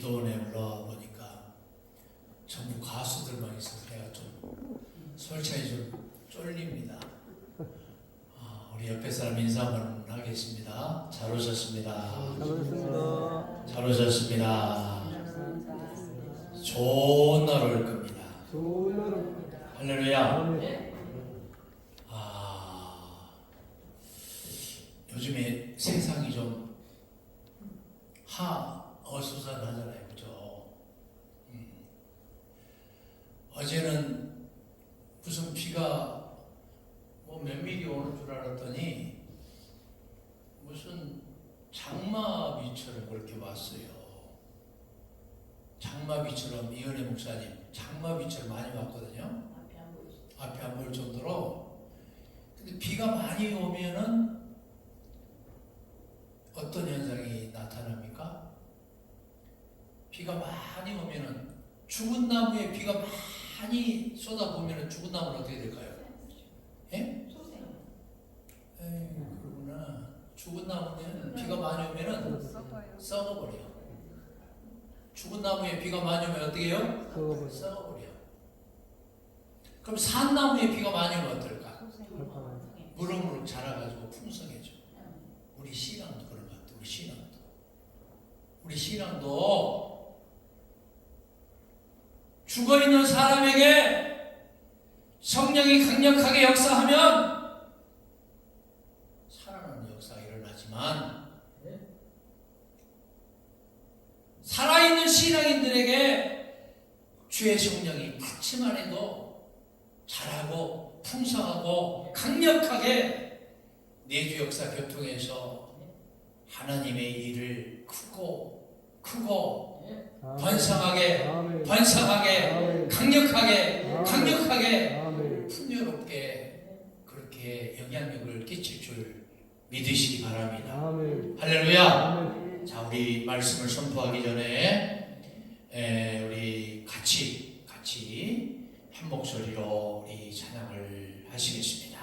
기도원에 올라와 보니까 전부 가수들만 있어서 내가 좀 솔직히 좀 쫄립니다. 우리 옆에 사람 인사 한번 하겠습니다. 잘 오셨습니다. 잘 오셨습니다. 잘 오셨습니다. 좋은 날 올 겁니다. 좋은 날. 할렐루야. 요즘에 세상이 좀 어수선하잖아요, 그죠? 어제는 무슨 비가 뭐 몇 미리 오는 줄 알았더니 무슨 장마비처럼 그렇게 왔어요. 장마비처럼, 이은혜 목사님, 장마비처럼 많이 왔거든요. 앞에 안 보일 정도로. 근데 비가 많이 오면은 어떤 현상이 나타납니까? 비가 많이 오면은 죽은 나무에 비가 많이 쏟아보면은 죽은 나무는 어떻게 될까요? 예? 그러구나. 죽은 나무는 비가 많이 오면은 썩어버려요. 죽은 나무에 비가 많이 오면 어떻게 해요? 썩어버려요. 그럼 산 나무에 비가 많이 오면 어떨까? 무럭무럭 자라가지고 풍성해져. 우리 신앙도 그런 것 같아. 우리 신앙도 죽어있는 사람에게 성령이 강력하게 역사하면 살아나는 역사가 일어나지만 살아있는 신앙인들에게 주의 성령이 닿지만 해도 자라고 풍성하고 강력하게 내주 역사 교통해서 하나님의 일을 크고 번성하게 강력하게 풍요롭게 그렇게 영향력을 끼칠 줄 믿으시기 바랍니다. 할렐루야. 자, 우리 말씀을 선포하기 전에 우리 같이 한 목소리로 우리 찬양을 하시겠습니다.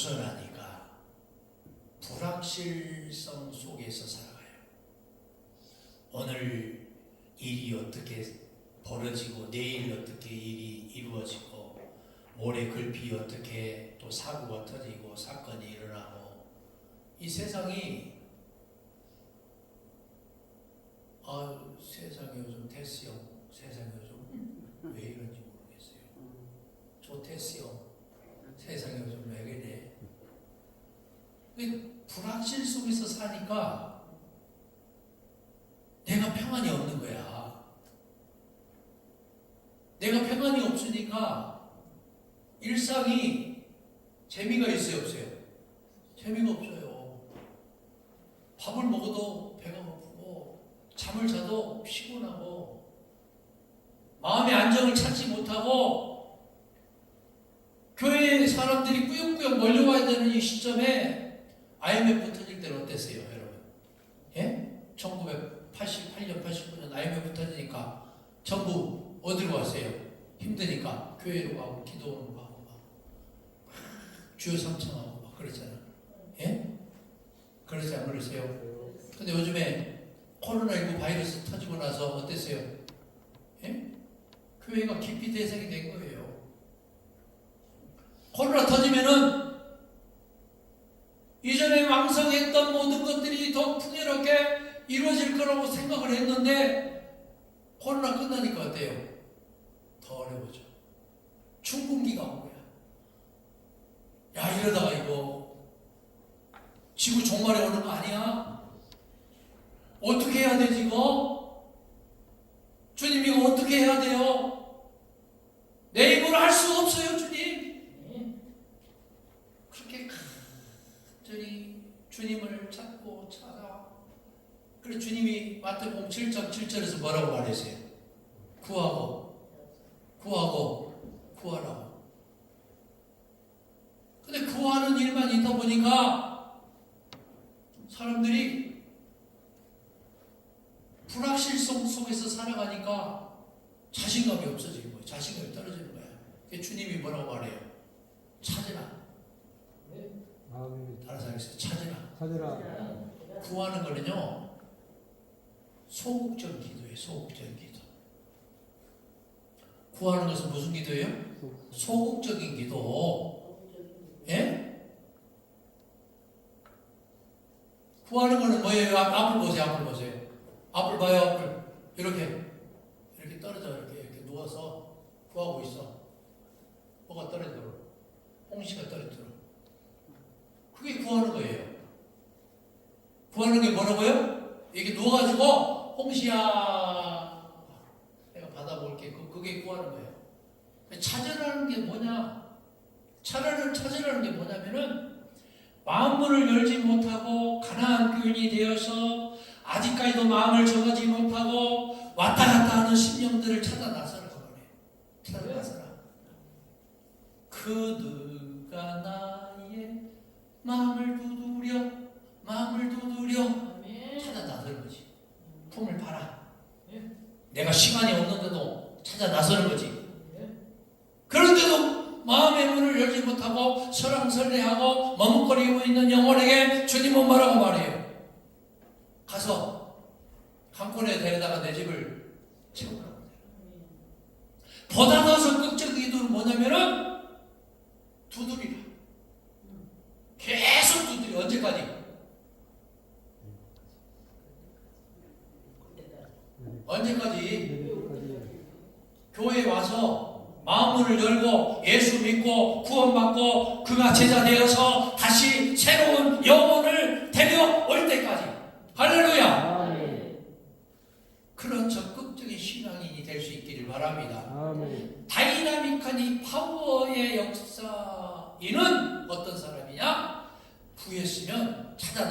벗어나니까 불확실성 속에서 살아가요. 오늘 일이 어떻게 벌어지고 내일 어떻게 일이 이루어지고 모레 글피 어떻게 또 사고가 터지고 사건이 일어나고 이 세상이 세상이 요즘 테스형 세상이 요즘 왜 이런지 모르겠어요. 저 테스형 세상이 요즘 왜 그래? 불확실 속에서 사니까 내가 평안이 없는 거야. 내가 평안이 없으니까 일상이 재미가 있어요, 없어요? 재미가 없어요. 밥을 먹어도 배가 고프고 잠을 자도 피곤하고 마음의 안정을 찾지 못하고 교회에 사람들이 꾸역꾸역 몰려와야 되는 이 시점에 IMF 터질 때는 어땠어요, 여러분? 예? 1988년, 89년 IMF 터지니까 전부 어디로 왔어요? 힘드니까 교회로 가고 기도원으로 가고 막 주여 삼창하고 막 그랬잖아요. 예? 그러지 안 그러세요? 근데 요즘에 코로나19 바이러스 터지고 나서 어땠어요? 예? 교회가 기피 대상이 된 거예요. 코로나 터지면은 이전에 왕성했던 모든 것들이 더 풍요롭게 이루어질 거라고 생각을 했는데 코로나 끝나니까 어때요? 더 어려워져. 춘궁기가 온 거야. 야, 이러다가 이거 지구 종말에 오는 거 아니야? 어떻게 해야 되지 이거? 주님 이거 어떻게 해야 돼요? 내 입으로 할 수 없어요, 주님. 그렇게 간절히 주님을 찾고 찾아. 그래서 주님이 마태복음 7장 7절에서 뭐라고 말했어요? 구하라고. 근데 구하는 일만 있다 보니까 사람들이 불확실성 속에서 살아가니까 자신감이 없어지는 거예요. 자신감이 떨어지는 거예요. 주님이 뭐라고 말해요? 찾으라. 다른 사람이 있어요. 찾으라. 구하는 거는요, 소극적 기도예요. 소극적 기도. 구하는 것은 무슨 기도예요? 소극적인 기도. 예? 구하는 거는 뭐예요? 앞을 보세요. 앞을 봐요. 앞을. 이렇게 떨어져. 이렇게 누워서 구하고 있어. 뭐가 떨어지도록. 홍시가 떨어지도록. 그게 구하는 거예요. 구하는 게 뭐라고요? 이렇게 누워가지고 홍시야 내가 받아볼게. 그게 구하는 거예요. 찾으라는 게 뭐냐? 찾으라는 게 뭐냐면은 마음문을 열지 못하고 가난한 교인이 되어서 아직까지도 마음을 정하지 못하고 왔다 갔다 하는 심령들을 찾아 나서라. 찾아 나서라. 그누가 나의 마음을 두드려 찾아 나서는 거지. 품을 팔아. 내가 시간이 없는데도 찾아 나서는 거지. 그런데도 마음의 문을 열지 못하고 설왕설래하고 머뭇거리고 있는 영혼에게 주님은 뭐라고 말해요? 가서 강권에 데려다가 내 집을 채우라고. 보다 더 적극적인 기도는 뭐냐면은 두드리라. 계속 두드려. 언제까지? 교회에 와서 마음문을 열고 예수 믿고 구원받고 그가 제자 되어서 다시 새로운 영혼을 데려올 때까지. 할렐루야. 그런 적극적인 신앙인이 될 수 있기를 바랍니다. 다이나믹한 이 파워의 역사인은 어떤 사람이냐? 구했으면 찾아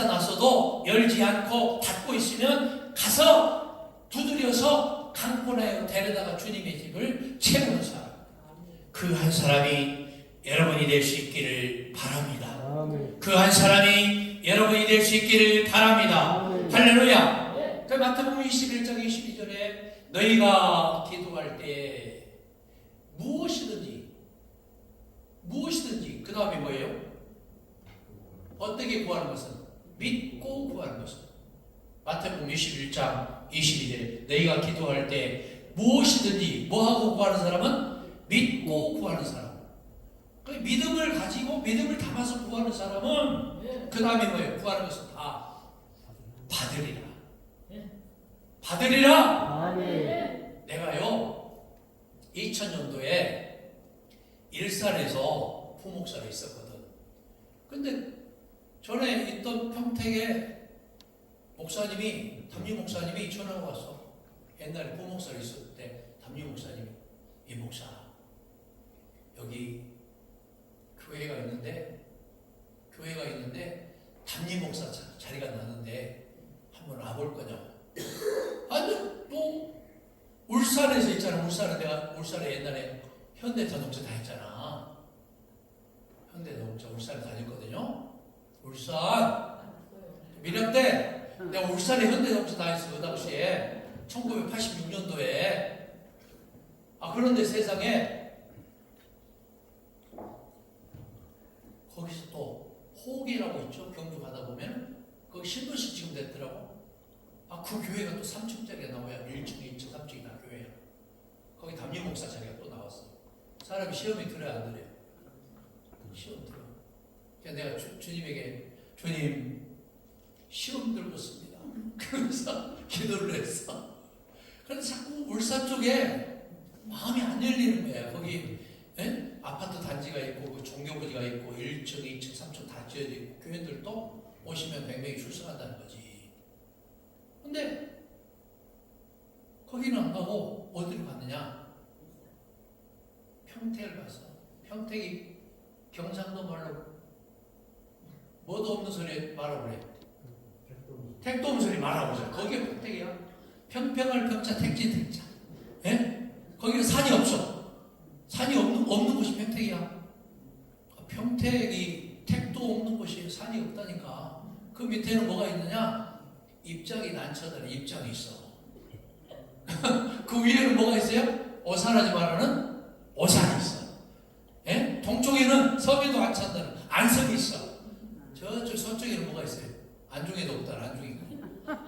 나서도 열지 않고 닫고 있으면 가서 두드려서 강권하여 데려다가 주님의 집을 채우는 사람. 그 한 사람이 여러분이 될 수 있기를 바랍니다. 그 한 사람이 여러분이 될 수 있기를 바랍니다. 할렐루야. 그 마태복음 21장 22절에 너희가 기도할 때 무엇이든지 그 다음에 뭐예요? 어떻게 구하는 것은? 믿고 구하는 것은. 마태복음 21장 22절에 너희가 기도할 때 무엇이든지 뭐하고 구하는 사람은 믿고 구하는 사람. 그 믿음을 가지고 믿음을 담아서 구하는 사람은 그 다음에 뭐예요? 구하는 것은 다 받으리라. 받으리라. 아멘. 내가요 2000년도에 일산에서 부목사로 있었거든. 근데 전에 있던 평택에 목사님이, 담임 목사님이 전화가 왔어. 옛날에 부목사로 있었을 때 담임 목사님이, 이 목사 여기 교회가 있는데 담임 목사 자리가 나는데 한번 와볼 거냐고. 아니 또 울산에서 있잖아. 내가 울산에 옛날에 현대자동차 다녔잖아. 현대자동차 울산에 다녔거든요. 울산 미력대 내가 울산에 현대자동차 다녔어. 그 당시에 1986년도에. 그런데 세상에 거기서 또 호기라고 있죠. 경주 가다 보면 거기 신도시 지금 됐더라고. 그 교회가 또 3층짜리가 나와야 1층, 2층, 3층이 다 교회야. 거기 담임 목사 자리가 또 나왔어. 사람이 시험이 들어야 안 들어요? 시험 들어. 그래서 내가 주님에게 주님 시험 들고 있습니다. 그러면서 기도를 했어. 그런데 자꾸 울산 쪽에 마음이 안 열리는 거야. 거기 아파트 단지가 있고 그 종교부지가 있고 1층, 2층, 3층 다 지어져 있고 교회들도 오시면 100명이 출석한다는 거지. 근데 거기는 안 가고 어디로 갔느냐? 평택을 갔어. 평택이 경상도 말로 뭐도 없는 소리 말하고 그래. 택도 없는 소리 말하고 그래. 거기가 평택이야. 평평할 평자, 택지 택자. 거기는 산이 없어. 산이 없는 곳이 평택이야. 평택이 택도 없는 곳이 산이 없다니까. 그 밑에는 뭐가 있느냐? 입장이 난처다는 입장이 있어. 그 위에는 뭐가 있어요? 오산하지 말라는 오산이 있어. 동쪽에는 섬에도 안 찬다는 안섬이 있어. 저쪽 서쪽에는 뭐가 있어요? 안중에도 없다는 안중이 있고.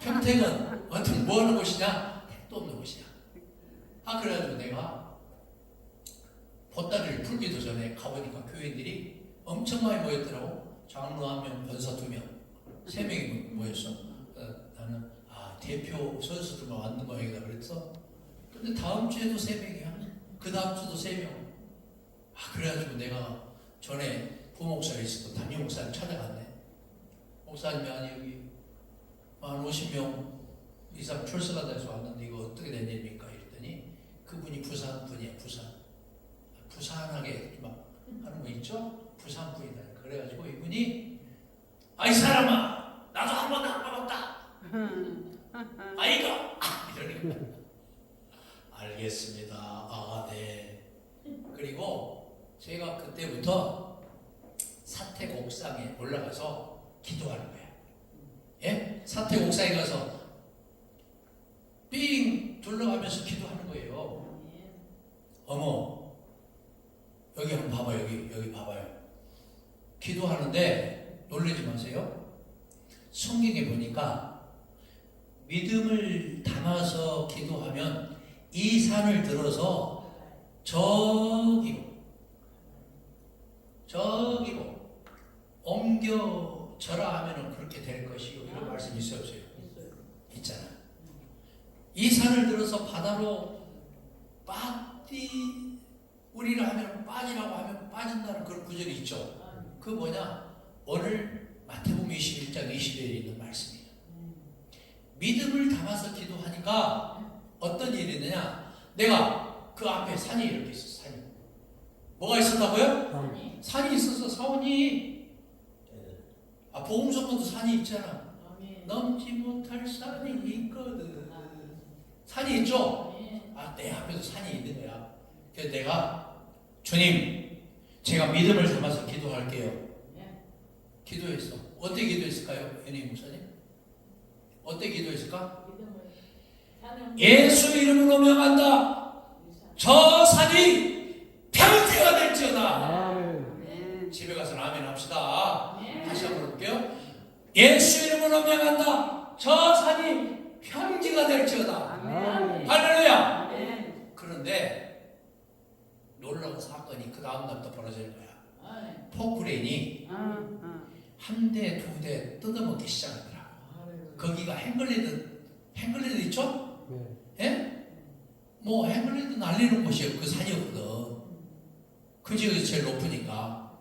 평택은 어떻게 뭐 하는 곳이냐? 택도 없는 곳이야. 그래가지고 내가 보따리를 풀기도 전에 가보니까 교인들이 엄청 많이 모였더라고. 장로 1명, 권사 2명, 3명이 모였어. 나는 대표 선수들만 왔는 모양이다 그랬어. 근데 다음 주에도 3명이야. 그 다음 주도 3명. 그래가지고 내가 전에 부목사가 있었고 담임 목사님 찾아갔네. 목사님이 여기 한 50명 이상 출석한다 해서 왔는데 이거 어떻게 된 일입니까? 이랬더니 그분이 부산 분이야. 부산하게 막 하는 거 있죠? 부산 분이다. 그래가지고 이분이 이 사람아 나도 한 번도 안 가봤다. 이거 이러니까 알겠습니다. 네. 그리고 제가 그때부터 사택 옥상에 올라가서 기도하는 거야. 사택 옥상에 가서 삥 둘러가면서 기도하는 거예요. 어머 여기 한번 봐봐요. 여기 봐봐요. 기도하는데 놀라지 마세요. 성경에 보니까 믿음을 담아서 기도하면 이 산을 들어서 저기로 옮겨져라 하면은 그렇게 될 것이요. 이런 말씀이 있어요, 없어요? 있잖아. 이 산을 들어서 바다로 우리를 하면 빠지라고 하면 빠진다는 그런 구절이 있죠. 그 뭐냐? 오늘 마태복음 21장 20절에 있는 말씀이에요. 믿음을 담아서 기도하니까 어떤 일이 있느냐? 내가 그 앞에 산이 이렇게 있었어. 산이. 뭐가 있었다고요? 산이 있어서 사원이 보험성도 산이 있잖아. 넘지 못할 산이 있거든. 산이 있죠? 내 앞에도 산이 있는 거야. 그래서 내가 주님 제가 믿음을 담아서 기도할게요. 기도했어. 어떻게 기도했을까요? 연예인 목사님? 어떻게 기도했을까? 예수 이름으로 명한다. 저 산이 평지가 될지어다. 집에 가서 예수 이름으로 명한다. 저 산이 평지가 될지어다. 아멘. 할렐루야. 그런데 놀라운 사건이 그 다음 날부터 벌어질 거야. 포크레인이 한 대, 두 대 뜯어먹기 시작하더라. 거기가 행글랜드 있죠? 예? 뭐 행글랜드 날리는 곳이에요. 그 산이었거든. 그 지역에서 제일 높으니까.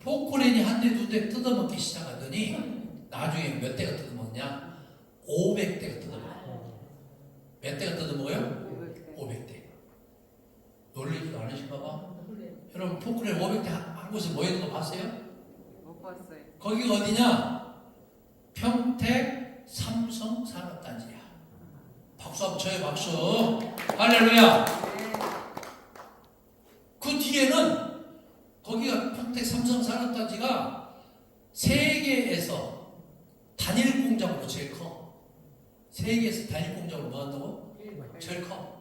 포크레인이 한 대, 두 대 뜯어먹기 시작하더니 나중에 몇 대가 뜯어먹냐? 500대가 뜯어먹어요. 몇 대가 뜯어먹어요? 500대. 놀리지도 않으신가 봐. 여러분 포크레인 500대 한 곳에 모이는 거 봤어요? 못 봤어요. 거기가 어디냐? 평택 삼성 산업단지야. 박수 한번 쳐요, 박수. 할렐루야. 그 뒤에는 거기가 평택 삼성 산업단지가 세계에서 단일 공장으로 제일 커. 세계에서 단일 공장으로 뭐 한다고? 제일 커.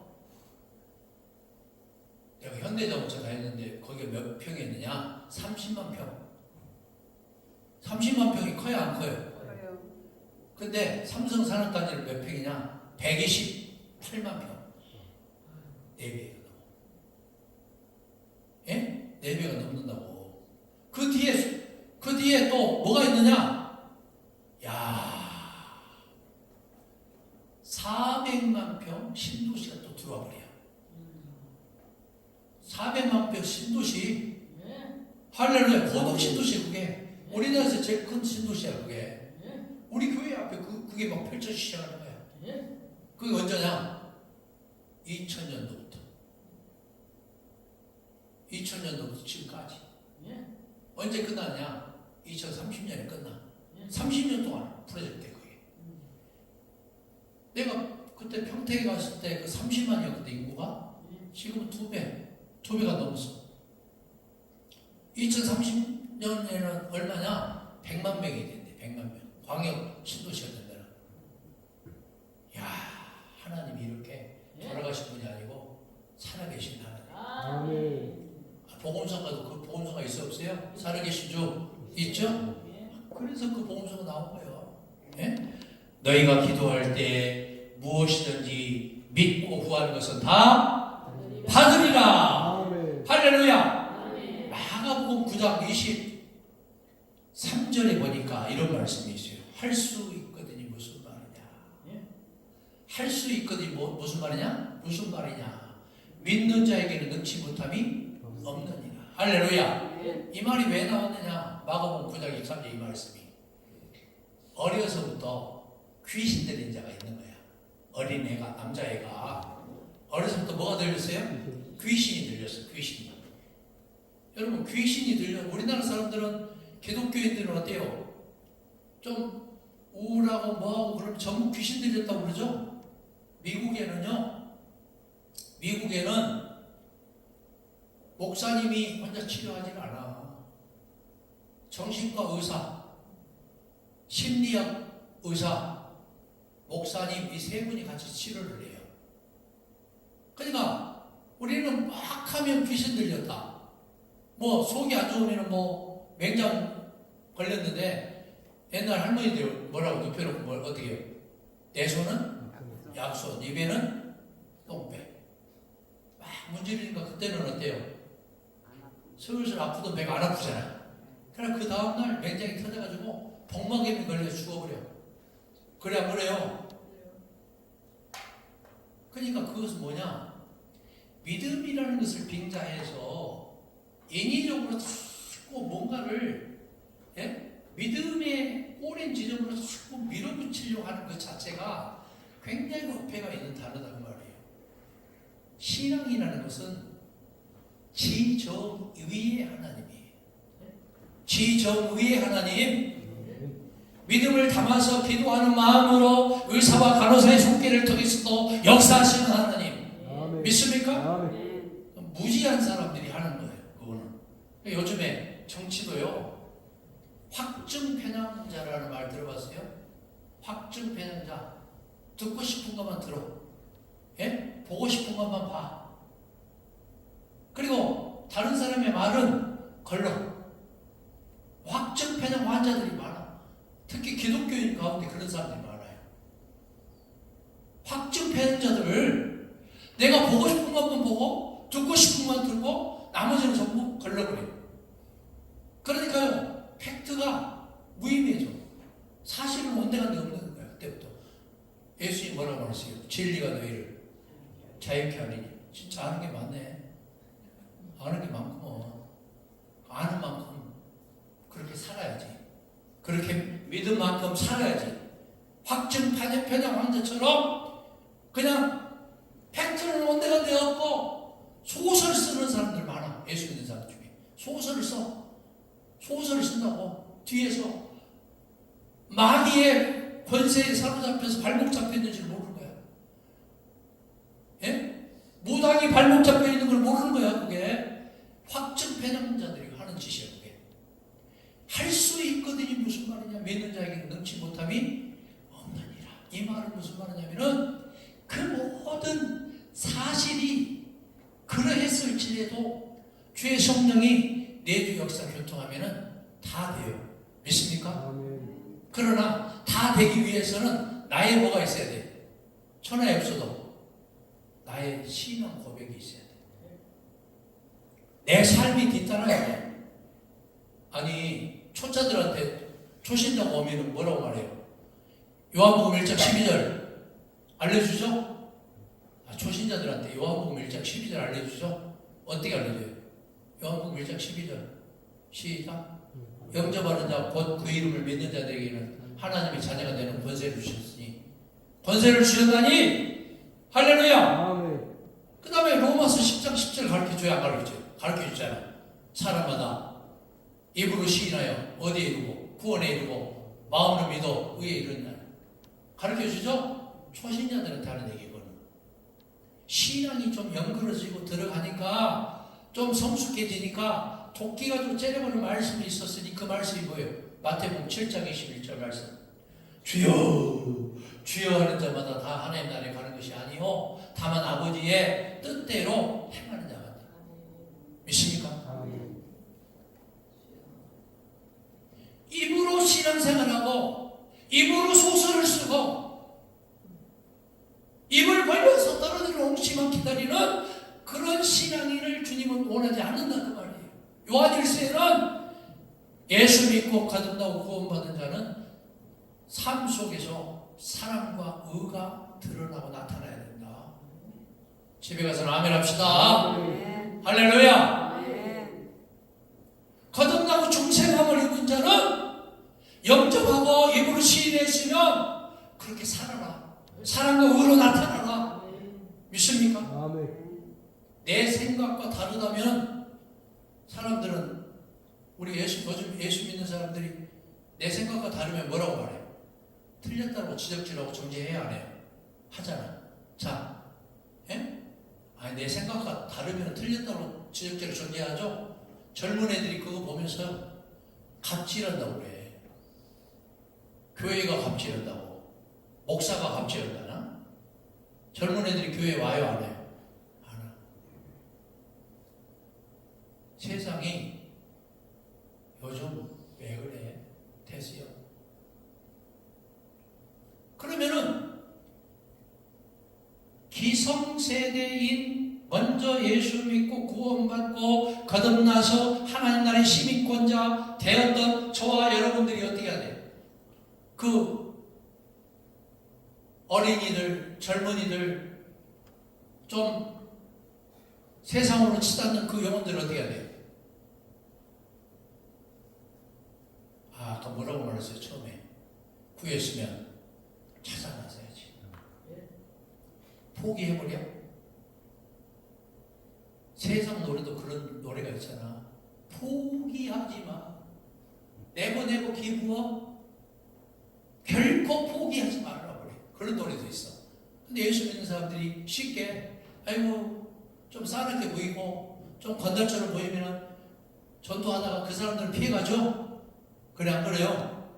내가 현대자동차 다녔는데 거기가 몇 평이 있느냐? 30만 평. 30만 평이 커요, 안 커요? 근데 삼성 산업단지는 몇 평이냐? 128만 평. 4배가 넘어. 예? 4배가 넘는다고. 그 뒤에 또 뭐가 있느냐? 야, 400만 평 신도시가 또 들어와 버려. 400만 평 신도시. 할렐루야. 고덕 신도시 그게. 우리나라에서 제일 큰 신도시야 그게. 우리 교회 앞에 그게 막 펼쳐지기 시작하는 거야. 그게 언제냐? 2000년도부터. 2000년도부터 지금까지. 언제 끝나냐? 2030년에 끝나. 30년 동안 프로젝트야 그게. 내가 그때 평택에 갔을 때 그 30만이었거든 인구가. 지금은 2배가 넘었어. 2030년에는 얼마냐? 100만 명이 된대. 100만 명. 광역 신도시가 된다는. 야, 하나님이 이렇게 돌아가신 분이 아니고 살아계신 하나님. 아멘. 복음서가도 그 복음서가 있어 없어요? 살아계신 주 있죠? 그래서 그 복음서가 나온 거예요. 예? 너희가 기도할 때 무엇이든지 믿고 구하는 것은 다 받으리라. 아멘. 할렐루야. 마가복음 9장 23절에 보니까 이런 말씀이 있어요. 할 수 있거든이 무슨 말이냐? 할 수 있거든이 무슨 말이냐? 무슨 말이냐? 믿는 자에게는 능치 못함이 없느니라. 할렐루야. 이 말이 왜 나왔느냐? 마가복음 9장 23절 이 말씀이 어려서부터 귀신 들린 자가 있는 거야. 어린애가, 남자애가 어려서부터 뭐가 들렸어요? 귀신이 들렸어. 귀신이. 여러분 귀신이 들려. 우리나라 사람들은 기독교인들은 어때요? 좀 우울하고 뭐하고 그러면 전부 귀신 들렸다고 그러죠? 미국에는 목사님이 혼자 치료하지 않아. 정신과 의사, 심리학 의사, 목사님 이 세 분이 같이 치료를 해요. 그러니까 우리는 막 하면 귀신 들렸다. 뭐 속이 안 좋으면 뭐 맹장 걸렸는데 옛날 할머니들 뭐라고 눕혀놓고 뭘 어떻게 해요? 내 손은 약손, 입에는 똥배. 막 문지르니까 그때는 어때요? 슬슬 아프던 배가 안 아프잖아. 그래 그 다음날 맹장이 터져가지고 복막염이 걸려 죽어버려. 그래 안 그래요? 그러니까 그것은 뭐냐? 믿음이라는 것을 빙자해서 인위적으로 자꾸 뭔가를 믿음의 오랜 지점으로 자꾸 밀어붙이려고 하는 것 자체가 굉장히 어폐가 있는 단어단 말이에요. 신앙이라는 것은 지정의의 하나님이에요. 지정의의 하나님. 믿음을 담아서 기도하는 마음으로 의사와 간호사의 손길을 통해서도 역사하시는 하나님. 아멘. 믿습니까? 아멘. 무지한 사람들이 하는 거예요. 그거는. 요즘에 정치도요. 확증 편향자라는 말 들어봤어요? 확증 편향자. 듣고 싶은 것만 들어. 예? 보고 싶은 것만 봐. 그리고 다른 사람의 말은 걸러. 확증 편향 환자들이 많아. 특히 기독교인 가운데 그런 사람들이 많아요. 확증 패행자들을 내가 보고 싶은 것만 보고 듣고 싶은 것만 듣고 나머지는 전부 걸러버려요. 그러니까요, 팩트가 무의미해져. 사실은 온데간데 없는 거야. 그때부터 예수님이 뭐라고 말했어요? 진리가 너희를 자유케 하리니. 진짜 아는 게 많네. 아는 게 많구먼. 아는 만큼 그렇게 살아야지. 그렇게 믿은 만큼 살아야지. 확증 패당 황제처럼 그냥 팩트는 온데간데 없고 소설 쓰는 사람들 많아. 예수 믿는 사람 중에 소설을 써. 소설을 쓴다고 뒤에서 마귀의 권세에 사로잡혀서 발목 잡혀 있는지를 모르는 거야. 예? 무당이 발목 잡혀 있는 걸 모르는 거야. 그게 확증 패당자들이 하는 짓이야. 그게 할 수 있거든이 무슨 말이냐? 믿는 자에게 능치 못함이 없느니라. 이 말은 무슨 말이냐면은 그 모든 사실이 그러했을지라도 주의 성령이 내주 역사 교통하면은 다 돼요. 믿습니까? 아멘. 그러나 다 되기 위해서는 나의 뭐가 있어야 돼? 천하에 없어도 나의 신앙 고백이 있어야 돼. 내 삶이 뒤따라야 돼. 아니 초짜들한테 초신자가 오면 뭐라고 말해요? 요한복음 1장 12절 알려주죠? 초신자들한테 요한복음 1장 12절 알려주죠? 어떻게 알려줘요? 요한복음 1장 12절 시작. 영접하는 자 곧 그 이름을 믿는 자들에게는 하나님의 자녀가 되는 권세를 주셨으니 권세를 주셨다니 할렐루야. 아멘. 그 다음에 로마서 10장 10절 가르쳐줘야 안 가르쳐줘요? 가르쳐주잖아. 사람마다 입으로 시인하여 어디에 이르고 구원에 이르고 마음으로 믿어 의에 이른다. 가르쳐주죠? 초신자들한테 하는 얘기거든. 신앙이 좀 연그러지고 들어가니까 좀 성숙해지니까 도끼가 좀 째려보는 말씀이 있었으니 그 말씀이 뭐예요? 마태복음 7장 21절 말씀. 주여 주여 하는 자마다 다 하나님 나라에 가는 것이 아니요 다만 아버지의 뜻대로 행하는 자가 있다. 믿습니까? 아멘. 입으로 신앙생활하고 입으로 소설을 쓰고 입을 벌려서 떨어지는 옹심만 기다리는 그런 신앙인을 주님은 원하지 않는다 그 말이에요. 요한일서에는 예수 믿고 거듭나고 구원받은 자는 삶 속에서 사랑과 의가 드러나고 나타나야 된다. 집에 가서는 아멘 합시다. 할렐루야. 거듭나고 중생함을 입은 자는 영접하고 입으로 시인했으면 그렇게 살아라. 사랑과 의로 나타나라. 믿습니까? 아멘. 내 생각과 다르다면 사람들은 우리 요즘 예수 믿는 사람들이 내 생각과 다르면 뭐라고 말해요? 틀렸다고 지적질하고 정죄해야 안 해요? 하잖아. 자, 예? 아니 내 생각과 다르면 틀렸다고 지적질을 정죄하죠? 젊은 애들이 그거 보면서 갑질한다고 그래. 교회가 갑질한다고. 목사가 갑질한다나? 젊은 애들이 교회에 와요 안 해요? 안 와. 세상이 요즘 왜 그래? 됐어요. 그러면은 기성세대인 먼저 예수 믿고 구원받고 거듭나서 하나님 나라의 시민권자 되었던 저와 여러분들이 어떻게 해야 돼요? 그 어린이들, 젊은이들 좀 세상으로 치닫는 그 영혼들 어떻게 해야 돼요? 아까 뭐라고 말했어요? 처음에 구했으면 찾아나서야지. 포기해버려? 세상 노래도 그런 노래가 있잖아. 포기하지 마. 내보내고 기부어. 결코 포기하지 말라 그래. 그런 노래도 있어. 근데 예수 믿는 사람들이 쉽게 아이고 좀 싸납게 보이고 좀 건달처럼 보이면 전도하다가 그 사람들은 피해가죠? 그래 안 그래요?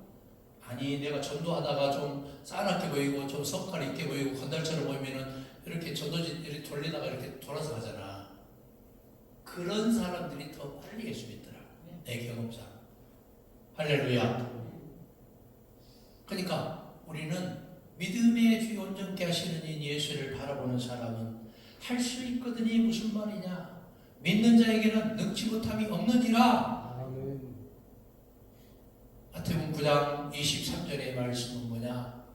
아니 내가 전도하다가 좀 싸납게 보이고 좀 성깔 있게 보이고 건달처럼 보이면은 이렇게 전도지 이렇게 돌리다가 이렇게 돌아서 가잖아. 그런 사람들이 더 빨리 예수 믿더라. 내 경험상. 할렐루야. 할 수 있거든이 무슨 말이냐? 믿는 자에게는 능치 못함이 없느니라. 아멘. 마태복음 9장 23절의 말씀은 뭐냐?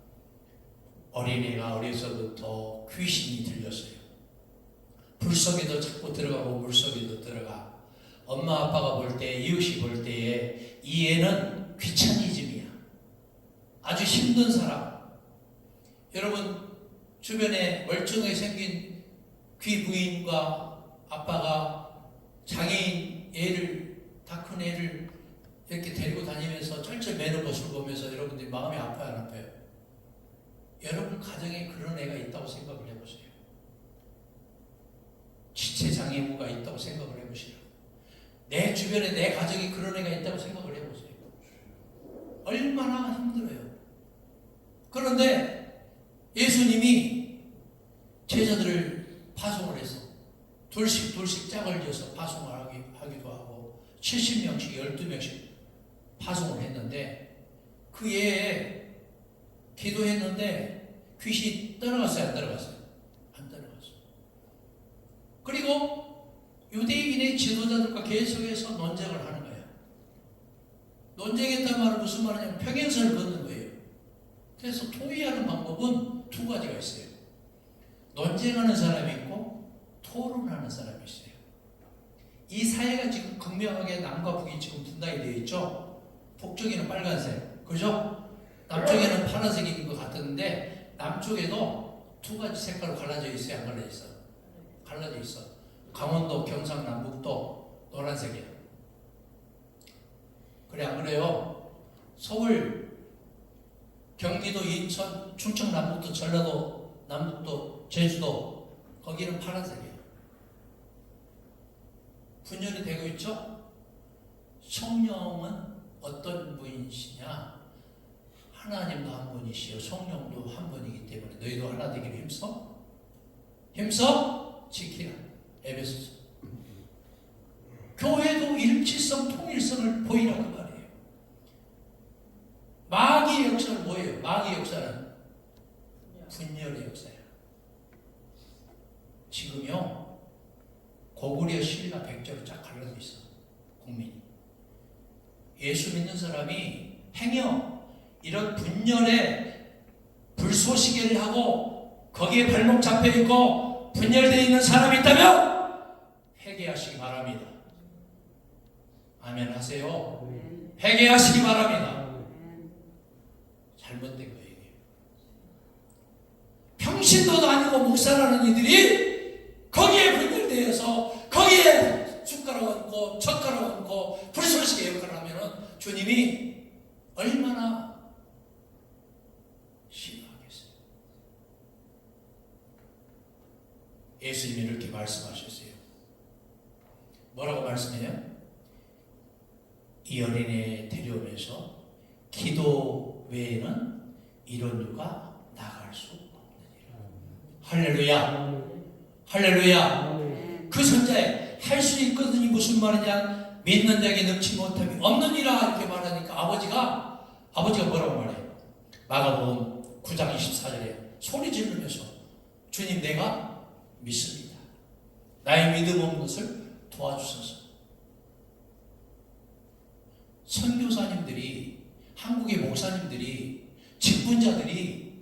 어린애가 어려서부터 귀신이 들렸어요. 불 속에도 자꾸 들어가고 물 속에도 들어가. 엄마 아빠가 볼 때, 이웃이 볼 때에 이 애는 귀차니즘이야. 아주 힘든 사람. 여러분 주변에 멀쩡하게 생긴 귀 부인과 아빠가 장애인 애를, 다 큰 애를 이렇게 데리고 다니면서 쩔쩔 매는 것을 보면서 여러분들이 마음이 아파요, 안 아파요? 여러분 가정에 그런 애가 있다고 생각을 해보세요. 지체장애우가 있다고 생각을 해보세요. 내 주변에 내 가정에 그런 애가 있다고 생각을 해보세요. 얼마나 힘들어요. 그런데 예수님이 제자들을 파송을 해서 둘씩 짝을 지어서 파송을 하기도 하고 70명씩 12명씩 파송을 했는데 그 예에 기도했는데 귀신이 떠나갔어요? 안 떠나갔어요? 안 떠나갔어요. 그리고 유대인의 지도자들과 계속해서 논쟁을 하는 거예요. 논쟁했단 말은 무슨 말이냐면 평행선을 걷는 거예요. 그래서 토의하는 방법은 두 가지가 있어요. 논쟁하는 사람이 있고 토론하는 사람이 있어요. 이 사회가 지금 극명하게 남과 북이 지금 분단이 되어 있죠. 북쪽에는 빨간색, 그죠? 남쪽에는 파란색인 것 같은데 남쪽에도 두 가지 색깔로 갈라져 있어요? 안 갈라져 있어? 갈라져 있어. 강원도, 경상남북도 노란색이야. 그래 안 그래요? 서울, 경기도, 인천, 충청 남북도, 전라도 남북도, 제주도 거기는 파란색이에요. 분열이 되고 있죠? 성령은 어떤 분이시냐? 하나님도 한 분이시요 성령도 한 분이기 때문에 너희도 하나 되기를 힘써 지키라. 에베소서. 교회도 일치성, 통일성을 보이라고 말이에요. 마귀의 역사는 뭐예요? 마귀의 역사는 분열의 역사예요. 지금요 고구려 신라 백제로 쫙 갈라져 있어. 국민이. 예수 믿는 사람이 행여 이런 분열의 불쏘시개를 하고 거기에 발목 잡혀있고 분열되어 있는 사람이 있다면 회개하시기 바랍니다. 아멘 하세요. 회개하시기 바랍니다. 잘못된 거예요. 이게. 평신도도 아니고 목사라는 이들이 거기에 분열되어서 거기에 숟가락 얹고 젓가락 얹고 불쏘시개 역할을 하면 주님이 얼마나 싫어하겠어요. 예수님이 이렇게 말씀하셨어요. 뭐라고 말씀해요? 이 어린애 데려오면서 기도 외에는 이런 유가 나갈 수 없느니라. 할렐루야. 할렐루야. 그 선자에 할 수 있거든이 무슨 말이냐? 믿는 자에게 능치 못함이 없느니라 이렇게 말하니까 아버지가 뭐라고 말해요? 마가복음 9장 24절에 소리 지르면서 주님 내가 믿습니다. 나의 믿음 없는 것을 도와주소서. 선교사님들이, 한국의 목사님들이, 직분자들이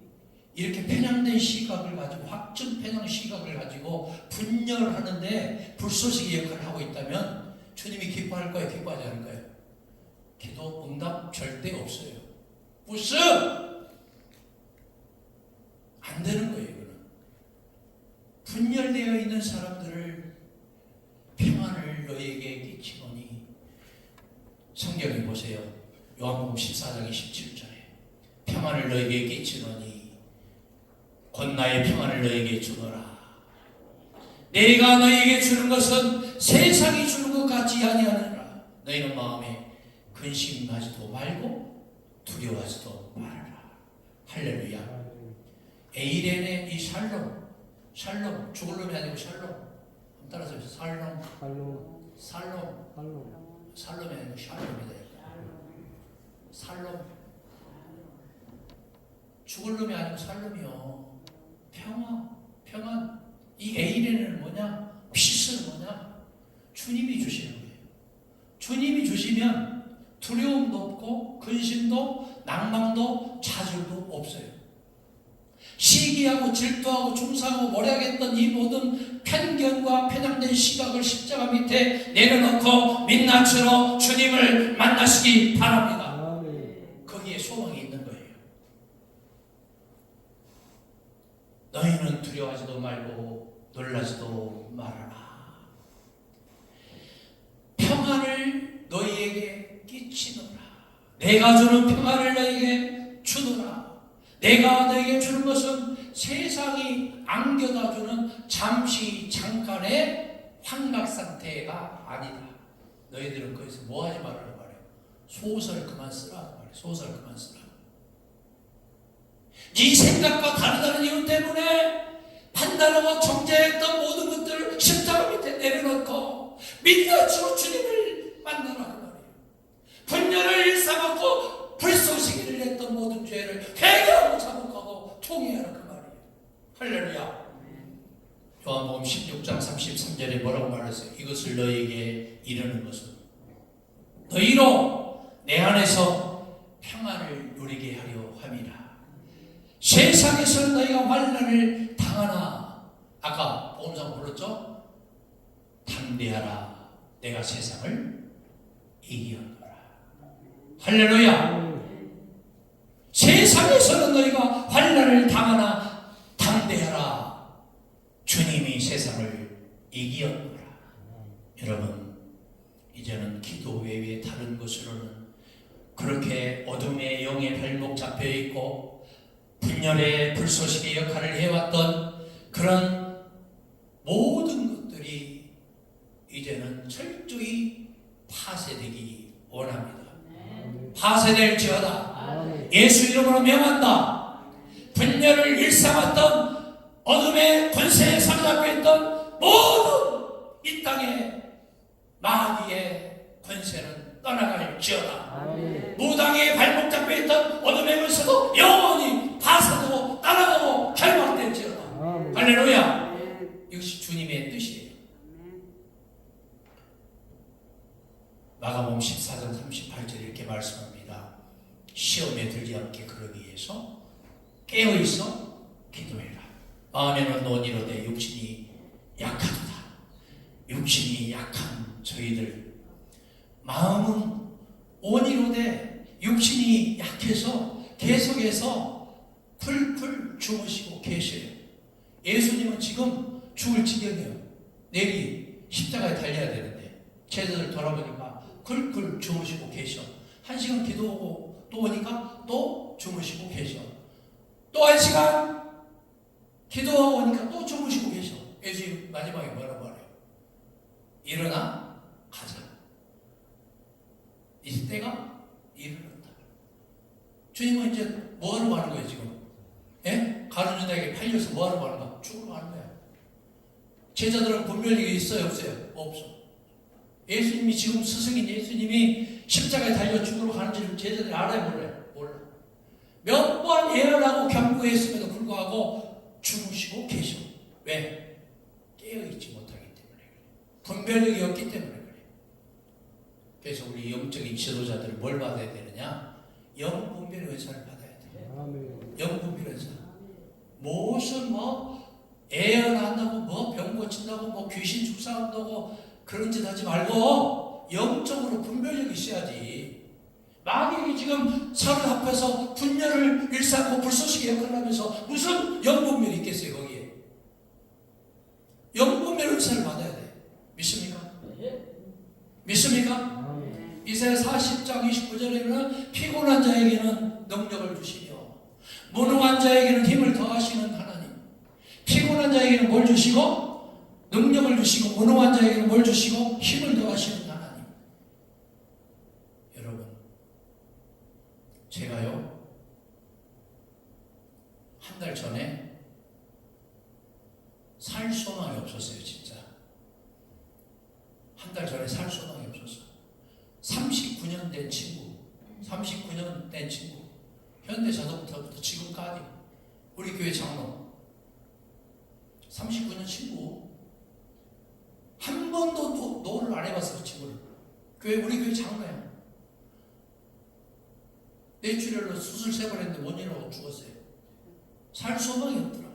이렇게 편향된 시각을 가지고, 확증 편향 시각을 가지고 분열하는데 불쏘시개 역할을 하고 있다면 주님이 기뻐할 거예요? 기뻐하지 않을 거예요? 기도 응답 절대 없어요. 부스! 안 되는 거예요. 이거는. 분열되어 있는 사람들을 평안을 너희에게 끼치노니. 성경에 보세요. 요한복음 14장 27절에 평안을 너희에게 끼치노니 곧 나의 평안을 너희에게 주노라. 내가 너희에게 주는 것은 세상이 주는 것 같지 아니하느니라. 너희는 마음에 근심하지도 말고 두려워하지도 말아라. 할렐루야. 에이렌의 이 샬롬 죽을 놈이 아니고 샬롬. 따라서 살롬이 아니고 샬롬이다. 살롬. 죽을 놈이 아니고 살롬이요. 평안. 이 에이레는 뭐냐? 피스는 뭐냐? 주님이 주시는 거예요. 주님이 주시면 두려움도 없고 근심도 낭망도 좌절도 없어요. 시기하고 질투하고 중상하고 모략했던 이 모든 편견과 편향된 시각을 십자가 밑에 내려놓고 민낯으로 주님을 만나시기 바랍니다. 거기에 소망이 있는 거예요. 너희는 두려워하지도 말고 놀라지도 말아라. 평안을 너희에게 끼치노라. 내가 주는 평안을 너희에게 주노라. 내가 너에게 주는 것은 세상이 안겨다 주는 잠시 잠깐의 환각 상태가 아니다. 너희들은 거기서 뭐 하지 말라고 말해요. 소설 그만 쓰라 말해요. 소설 그만 쓰라. 네 생각과 다르다는 이유 때문에 판단하고 정죄했던 모든 것들을 십자가 밑에 내려놓고 민낯으로 주님을 만나라 그 말이에요. 분열을 일삼았고 불쏘시기를 냈던 모든 죄를 회개하고 자복하고 통회하라 그 말이에요. 할렐루야. 요한복음 16장 33절에 뭐라고 말했어요? 이것을 너희에게 이르는 것은 너희로 내 안에서 평안을 누리게 하려 함이라. 세상에서 너희가 환난을 당하나, 아까 복음상 불렀죠? 담대하라. 내가 세상을 이기었노라. 할렐루야. 세상에서는 너희가 환난을 당하나 담대하라. 주님이 세상을 이기었노라. 여러분, 이제는 기도 외에 다른 것으로는 그렇게 어둠의 영의 발목 잡혀있고 분열의 불쏘시개 역할을 해왔던 그런 모든 것들이 이제는 철저히 파쇄되기 원합니다. 파쇄될지어다. 예수 이름으로 명한다. 분열을 일삼았던 어둠의 권세에 사로잡혀 있던 모든 이 땅의 마귀의 권세는 떠나갈지어다. 무당의 발목 잡혀 있던 어둠의 권세도 영원히 파쇄되고 떠나가고 결박될지어다. 할렐루야. 이것이 주님의 뜻이에요. 마가복음 14장 38절에 이렇게 말씀합니다. 시험에 들지 않게 그러기 위해서 깨어있어 기도해라. 마음에는 논의로되 육신이 약하도다. 육신이 약한 저희들, 마음은 온이로되 육신이 약해서 계속해서 풀풀 주무시고 계셔요. 예수님은 지금 죽을 지경이에요. 내일 십자가에 달려야 되는데 제자들 돌아보니까 쿨쿨 주무시고 계셔. 1시간 기도하고 또 오니까 또 주무시고 계셔. 또 1시간 기도하고 오니까 또 주무시고 계셔. 예수님 마지막에 뭐라고 말해요? 일어나 가자. 이때가 이르렀다. 주님은 이제 뭐하러 가는 거예요 지금? 예? 가룟 유다에게 팔려서 뭐하러 가는 거야? 죽으러 가는 거야. 제자들은 분별력이 있어요 없어요? 없어. 예수님이 지금 스승인 예수님이 십자가에 달려 죽으러 가는지를 제자들이 알아요 몰라요? 몰라. 몇 번 예언하고 경고했음에도 불구하고 주무시고 계셔. 왜? 깨어있지 못하기 때문에 그래. 분별력이 없기 때문에 그래. 그래서 우리 영적인 지도자들은 뭘 받아야 되느냐? 영분별 은사를 받아야 돼. 영분별 은사. 무슨 예언한다고 병 고친다고 귀신 축사한다고 그런 짓 하지 말고 영적으로 분별력이 있어야지. 마귀가 지금 사람 앞에서 분열을 일삼고 불쏘시개 역할을 하면서 무슨 영분별이 있겠어요 거기에. 영분별 은사를 받아야 돼. 믿습니까? 믿습니까? 이사야 40장 29절에는 피곤한 자에게는 능력을 주시며 무능한 자에게는 힘을 더하시는 하나님. 피곤한 자에게는 뭘 주시고 능력을 주시고 무능한 자에게는 뭘 주시고 힘을 더하시는 하나님. 여러분, 제가요 한 달 전에 살 소망이 없었어요. 진짜 한 달 전에 살 소망이 없었어. 39년 된 친구, 39년 된 친구, 현대자동차부터 지금까지 우리 교회 장로 39년 친구. 한 번도 노를 안 해봤어, 그 친구를. 우리 교회 장로야. 뇌출혈로 수술 3번 했는데 원인으로 죽었어요. 살 소망이 없더라.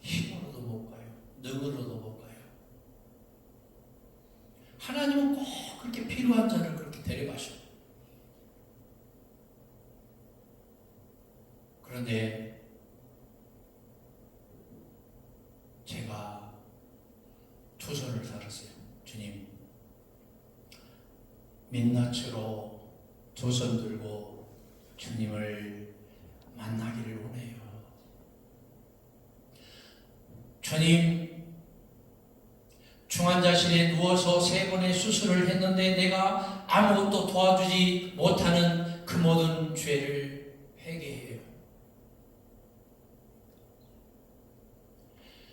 힘으로도 못 가요. 능으로도 못 가요. 하나님은 꼭 그렇게 필요한 자를 그렇게 데려가셔. 그런데 제가 조선을 살았어요. 주님, 민낯으로 조선 들고 주님을 만나기를 원해요. 주님, 중환자실에 누워서 3번의 수술을 했는데 내가 아무것도 도와주지 못하는 그 모든 죄를 회개해요.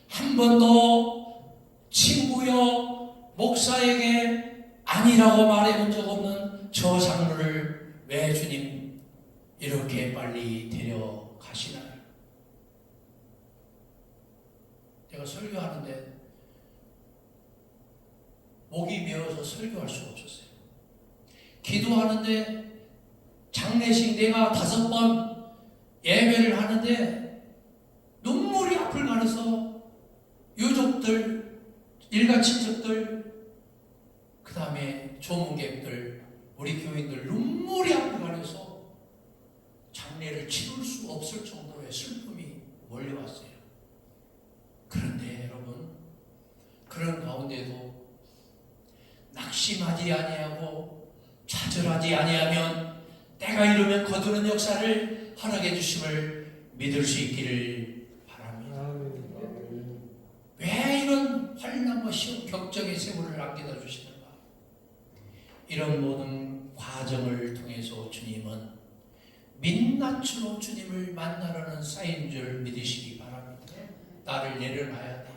한 번도 친구여 목사에게 아니라고 말해본 적 없는 저 장로를 왜 주님 이렇게 빨리 데려가시나요? 내가 설교하는데 목이 메어서 설교할 수가 없었어요. 기도하는데 장례식 내가 5번 예배를 하는데 눈물이 앞을 가려서 유족들, 일가 친척들, 그 다음에 조문객들, 우리 교인들 눈물이 앞을 가려서 장례를 치를 수 없을 정도의 슬픔이 몰려왔어요. 그런데 여러분, 그런 가운데도 낙심하지 아니하고 좌절하지 아니하면 때가 이르면 거두는 역사를 허락해 주심을 믿을 수 있기를 바랍니다. 왜 이런 환난과 시험 격정의 세월을 남겨다 주시는가? 이런 모든 과정을 통해서 주님은 민낯으로 주님을 만나라는 사인 줄 믿으시기 바랍니다. 나를 내려놔야 돼요.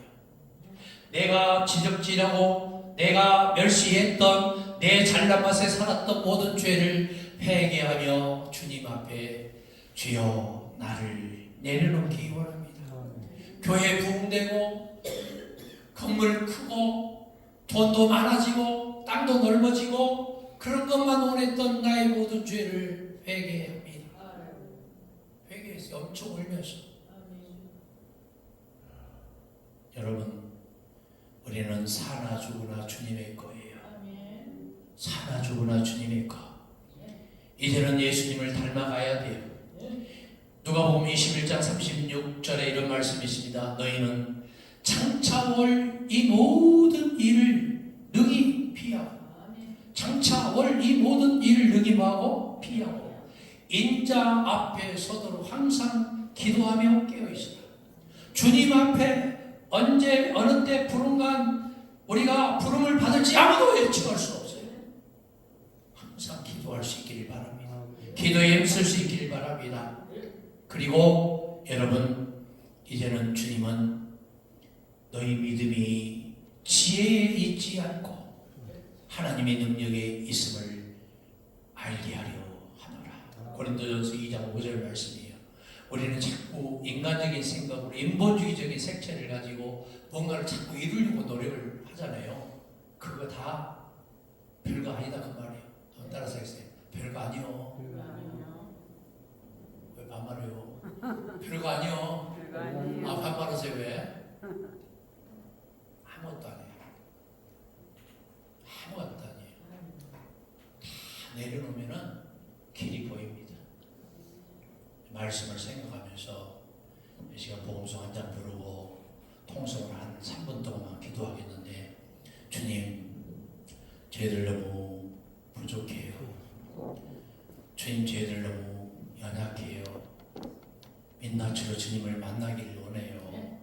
내가 지적질하고 내가 멸시했던 내 잘난 맛에 살았던 모든 죄를 회개하며 주님 앞에 주여 나를 내려놓기 원합니다. 교회 부흥되고 건물 크고 돈도 많아지고 땅도 넓어지고 그런 것만 원했던 나의 모든 죄를 회개합니다. 회개해서 엄청 울면서 여러분, 우리는 사나 죽으나 주님의 거예요. 사나 죽으나 주님의 거. 이제는 예수님을 닮아가야 돼요. 누가복음 21장 36절에 이런 말씀이 있습니다. 너희는 장차 올 이 모든 일을 능히 피하고 장차 올 이 모든 일을 능히 뭐하고 피하고 인자 앞에 서도록 항상 기도하며 깨어있으라. 주님 앞에 언제 어느 때 부름간 우리가 부름을 받을지 아무도 예측할 수 없어요. 항상 기도할 수 있기를 바랍니다. 기도에 힘쓸 수 있기를 바랍니다. 그리고 여러분, 이제는 주님은 너희 믿음이 지혜에 있지 않고 하나님의 능력에 있음을 알게 하려 하노라. 고린도전서 2장 5절 말씀이에요. 우리는 자꾸 인간적인 생각으로 인본주의적인 색채를 가지고 뭔가를 자꾸 이루려고 노력을 하잖아요. 그거 다 별거 아니다 그 말이에요. 따라서 했어요. 별거 아니요. 왜 반말해요? 별거 아니요. 아, 반말하세요. 왜? 아무것도 아니에요. 아무것도 아니에요. 다 내려놓으면 길이 보입니다. 말씀을 생각하면서 이 시간 복음성 한 장 부르고 통성을 한 3분 동안 기도하겠는데, 주님, 저희들 너무 부족해요. 주님, 저희들 너무 연약해요. 민낯으로 주님을 만나기를 원해요.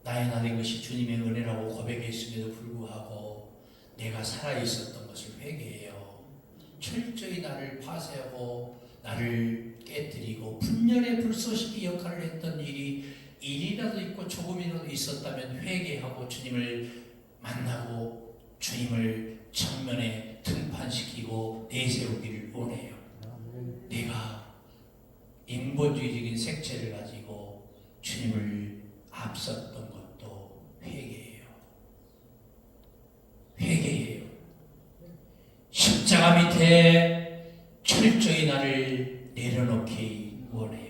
나의 나된 것이 주님의 은혜라고 고백했음에도 불구하고 내가 살아있었던 것을 회개해요. 철저히 나를 파쇄하고 나를 깨뜨리고 분열의 불쏘시기 역할을 했던 일이라도 있고 조금이라도 있었다면 회개하고 주님을 만나고 주님을 정면에 등판시키고 내세우기를 원해요. 내가 인본주의적인 색채를 가지고 주님을 앞섰던 것도 회개예요. 회개예요. 십자가 밑에 철저히 나를 내려놓기 원해요.